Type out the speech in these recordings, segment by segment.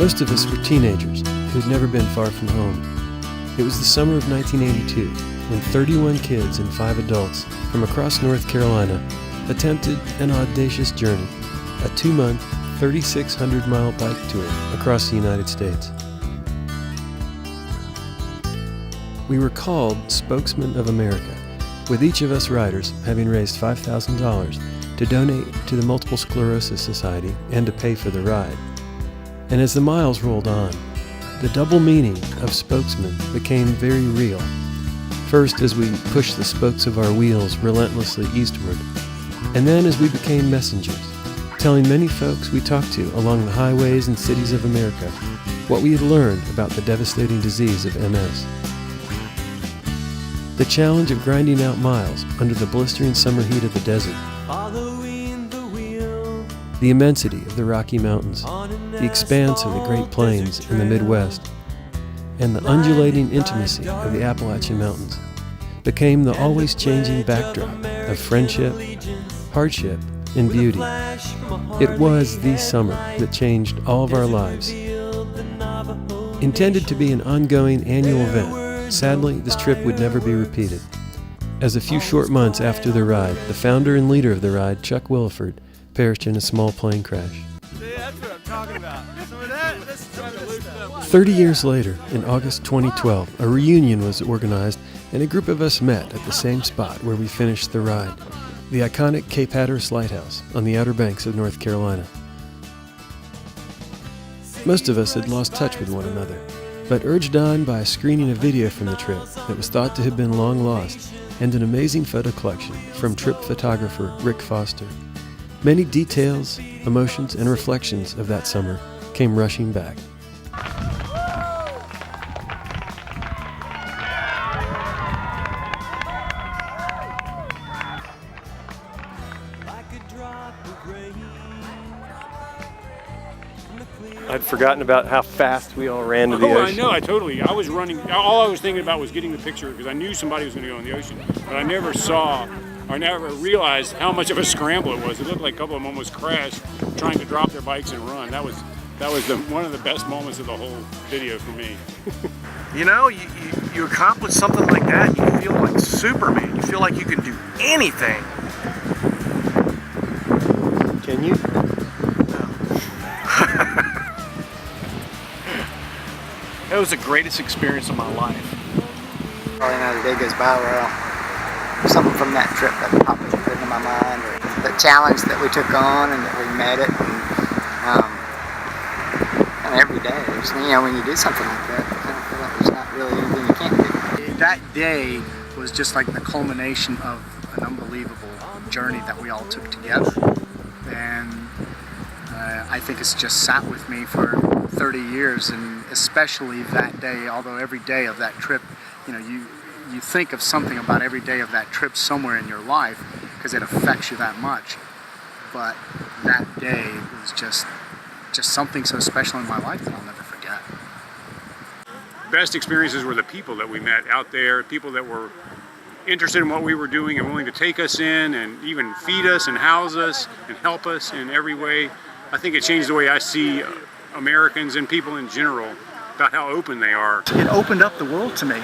Most of us were teenagers who'd never been far from home. It was the summer of 1982 when 31 kids and 5 adults from across North Carolina attempted an audacious journey, a 2-month, 3,600-mile bike tour across the United States. We were called Spokesmen of America, with each of us riders having raised $5,000 to donate to the Multiple Sclerosis Society and to pay for the ride. And as the miles rolled on, the double meaning of spokesman became very real. First, as we pushed the spokes of our wheels relentlessly eastward, and then as we became messengers, telling many folks we talked to along the highways and cities of America what we had learned about the devastating disease of MS. The challenge of grinding out miles under the blistering summer heat of the desert, the immensity of the Rocky Mountains, the expanse of the Great Plains in the Midwest, and the undulating intimacy of the Appalachian Mountains became the always changing backdrop of friendship, hardship, and beauty. It was the summer that changed all of our lives. Intended to be an ongoing annual event, sadly, this trip would never be repeated, as a few short months after the ride, the founder and leader of the ride, Chuck Williford, perished in a small plane crash. That's what I'm talking about. 30 years later, in August 2012, a reunion was organized and a group of us met at the same spot where we finished the ride, the iconic Cape Hatterass Lighthouse on the Outer Banks of North Carolina. Most of us had lost touch with one another, but urged on by a screening of video from the trip that was thought to have been long lost and an amazing photo collection from trip photographer Rick Foster, many details, emotions, and reflections of that summer came rushing back. I'd forgotten about how fast we all ran to the ocean. I know, I was running, all I was thinking about was getting the picture because I knew somebody was going to go in the ocean, but I never realized how much of a scramble it was. It looked like a couple of them almost crashed trying to drop their bikes and run. That was one of the best moments of the whole video for me. You know, you accomplish something like that, you feel like Superman. You feel like you can do anything. Can you? It was the greatest experience of my life. Probably another day goes by where something from that trip that popped into my mind, or the challenge that we took on and that we met it, and every day, when you do something like that, you kind of feel like there's not really anything you can't do. That day was just like the culmination of an unbelievable journey that we all took together, and I think it's just sat with me for 30 years, and especially that day, although every day of that trip, you think of something about every day of that trip somewhere in your life because it affects you that much. But that day was just something so special in my life that I'll never forget. Best experiences were the people that we met out there, people that were interested in what we were doing and willing to take us in and even feed us and house us and help us in every way. I think it changed the way I see Americans and people in general about how open they are. It opened up the world to me,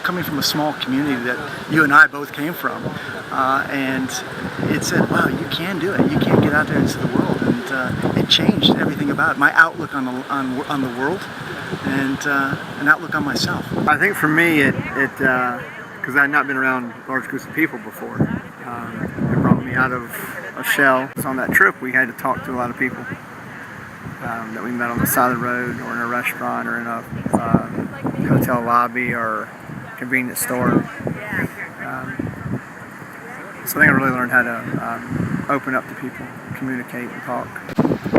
coming from a small community that you and I both came from, and it said, wow, you can do it, you can get out there into the world, and it changed everything about it, my outlook on the world, and an outlook on myself. I think for me, because I had not been around large groups of people before, it brought me out of a shell. So on that trip, we had to talk to a lot of people that we met on the side of the road, or in a restaurant, or in a hotel lobby, or convenience store. So I think I really learned how to open up to people, communicate, and talk.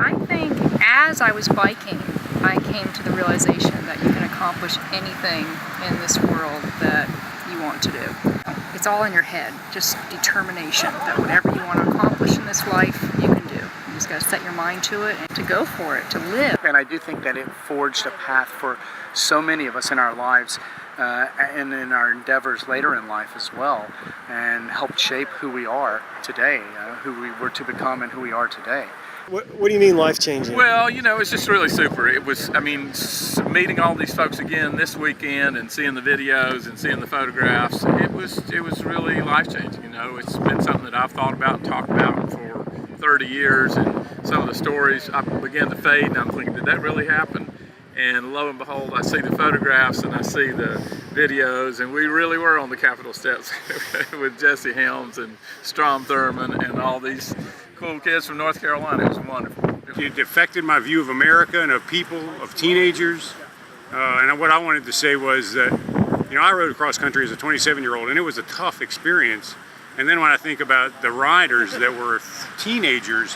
I think as I was biking, I came to the realization that you can accomplish anything in this world that you want to do. It's all in your head, just determination that whatever you want to accomplish in this life, you can do. You just got to set your mind to it and to go for it, to live. And I do think that it forged a path for so many of us in our lives and in our endeavors later in life as well, and helped shape who we are today, who we were to become and who we are today. What do you mean life-changing? Well, you know, it's just really super. It was, I mean, meeting all these folks again this weekend and seeing the videos and seeing the photographs, it was really life-changing. You know, it's been something that I've thought about and talked about for 30 years, and some of the stories I began to fade, and I'm thinking, did that really happen? And lo and behold, I see the photographs and I see the videos, and we really were on the Capitol steps with Jesse Helms and Strom Thurmond and all these cool kids from North Carolina. It was wonderful. It affected my view of America and of people, of teenagers. And what I wanted to say was that, you know, I rode across country as a 27-year-old, and it was a tough experience. And then when I think about the riders that were teenagers,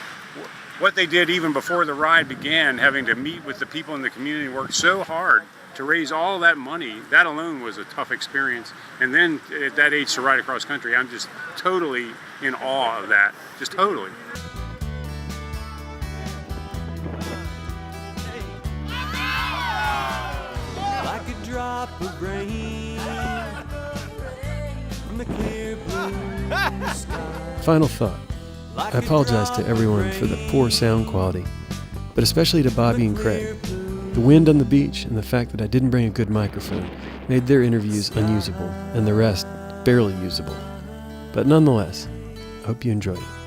what they did even before the ride began, having to meet with the people in the community, work so hard to raise all that money, that alone was a tough experience. And then at that age to ride across country, I'm just totally in awe of that, just totally. Like a drop of rain from the clear blue sky. Final thought. I apologize to everyone for the poor sound quality, but especially to Bobby and Craig. The wind on the beach and the fact that I didn't bring a good microphone made their interviews unusable and the rest barely usable. But nonetheless, I hope you enjoyed it.